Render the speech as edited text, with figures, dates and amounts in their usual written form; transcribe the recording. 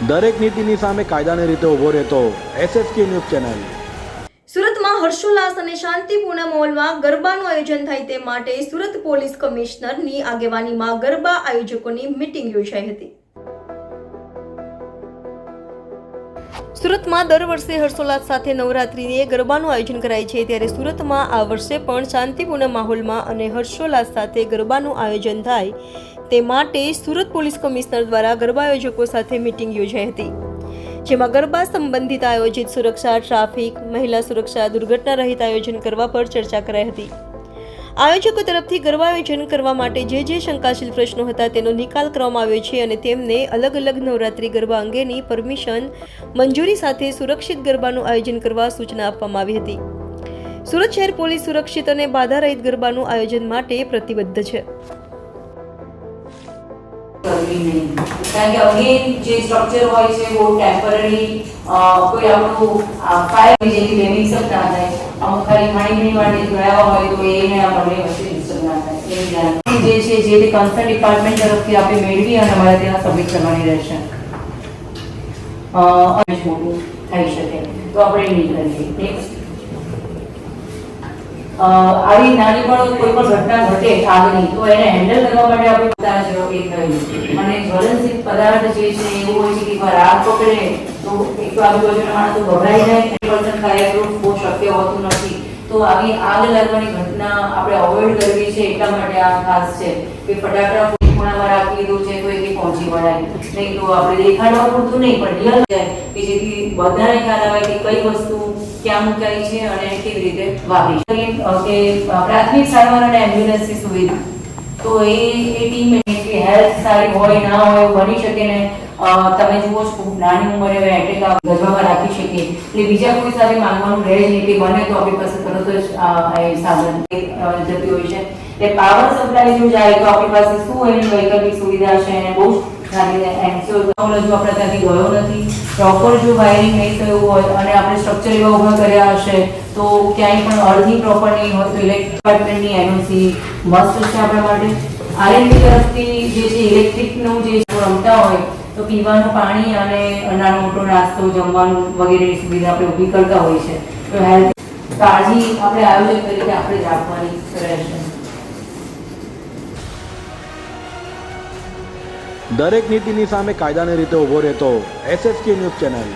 દરેક નીતિની સામે કાયદાની રીતે ઊભો રહેતો SSK ન્યૂઝ ચેનલ। સુરતમાં હર્ષોલ્લાસ અને શાંતિપૂર્ણ માહોલમાં ગરબાનું આયોજન થાય તે માટે સુરત પોલીસ કમિશનરની આગેવાનીમાં ગરબા આયોજકોની મીટિંગ યોજાઈ હતી। સુરતમાં દર વર્ષે હર્ષોલ્લાસ સાથે નવરાત્રિએ ગરબાનું આયોજન કરાય છે, ત્યારે સુરતમાં આ વર્ષે પણ શાંતિપૂર્ણ માહોલમાં અને હર્ષોલ્લાસ સાથે ગરબાનું આયોજન થાય તે માટે સુરત પોલીસ કમિશનર દ્વારા ગરબા આયોજકો સાથે મીટિંગ યોજાઈ હતી, જેમાં ગરબા સંબંધિત આયોજિત સુરક્ષા, ટ્રાફિક, મહિલા સુરક્ષા, દુર્ઘટના રહિત આયોજન કરવા પર ચર્ચા કરાઈ હતી। આયોજકો તરફથી ગરબા આયોજન કરવા માટે જે શંકાશીલ પ્રશ્નો હતા તેનો નિકાલ કરવામાં આવ્યો છે અને તેમને અલગ અલગ નવરાત્રી ગરબા અંગેની પરમિશન મંજૂરી સાથે સુરક્ષિત ગરબાનું આયોજન કરવા સૂચના આપવામાં આવી હતી। સુરત શહેર પોલીસ સુરક્ષિત અને બાધા રહિત ગરબાનું આયોજન માટે પ્રતિબદ્ધ છે। કારણ કે અગેન જે સ્ટ્રક્ચર હોય છે वो ટેમ્પરરી કોઈ આપણું ફાયર જેથી ડેમેજ ના થાય, અમુક ખાલી ખાણી માટે ગયા હોય તો એને આપણે વચ્ચે ડિસ્ટર્બ ના થાય એ ધ્યાન જે છે જે તે કન્સર્ન ડિપાર્ટમેન્ટ તરફથી આપણે મેળવી અને અમારે ત્યાં સબમિટ કરવાની રહેશે। મોટું થઈ શકે તો આપણે નહીં કરીએ। આવી નાની પણ કોઈ પણ ઘટના ઘટે આગની તો એને હેન્ડલ કરવા માટે આપણે પોતા જેવો એક થયું અને જ્વલનશીલ પદાર્થ જે છે એવું હોય છે કે એકવાર આગ પકડે તો એક તો આજુબાજુના માણસો ગભરાઈ જાય, 100% ફાયરપ્રૂફ બહુ શક્ય હોતું નથી, તો આવી આગ લાગવાની ઘટના આપણે અવોઇડ કરવી છે। એટલા માટે આ ખાસ છે કે ફટાકડા ખૂણામાં રાખી દીધું છે તો એથી પહોંચી વળાય નહીં, તો આપણે દેખાડવા પૂરતું નહીં પણ રિયલ જાય કે જેથી બધાને ખ્યાલ આવે કે કઈ વસ્તુ ક્યાં મુકાઈ છે અને કેવી રીતે વાપરી કે પ્રાથમિક સારવાર અને એમ્બ્યુલન્સની સુવિધા તો એ ટીમ કે હેલ્થ સારી હોય ના હોય બની શકે ને તમે જુઓ છો નાની ઉંમરે એટેક ગજવામાં રાખી શકીએ એટલે બીજા કોઈ સાથે માંગવાનું રહે જ નહીં, કે બને તો આપણી પાસે તરત જ સાધન જતી હોય છે। એટલે પાવર સપ્લાય જો જાય તો આપણી પાસે શું એની વૈકલ્પિક સુવિધા છે અને બહુ સારી એન્સ્યોર ટેકનોલોજી આપણે ત્યાંથી ગયો નથી, પ્રોપર જો વાયરિંગ નહીં થયું હોય અને આપણે સ્ટ્રક્ચર એવા ઊભા કર્યા હશે તો ક્યાંય પણ અર્થિંગ પ્રોપર નહીં હોય તો ઇલેક્ટ્રિક ડિપાર્ટમેન્ટની એનઓસી મસ્ટ છે આપણા માટે। આરએનબી તરફથી જે છે ઇલેક્ટ્રિકનું જે રમતા હોય તો પીવાનું પાણી અને નાનો મોટો નાસ્તો જમવાનું વગેરેની સુવિધા આપણે ઊભી કરતા હોય છે, તો હેલ્થ કાળજી આપણે આયોજક તરીકે આપણે જ આપવાની રહેશે। દરેક નીતિની સામે કાયદાની રીતે ઊભો રહેતો SSK ન્યૂઝ ચેનલ।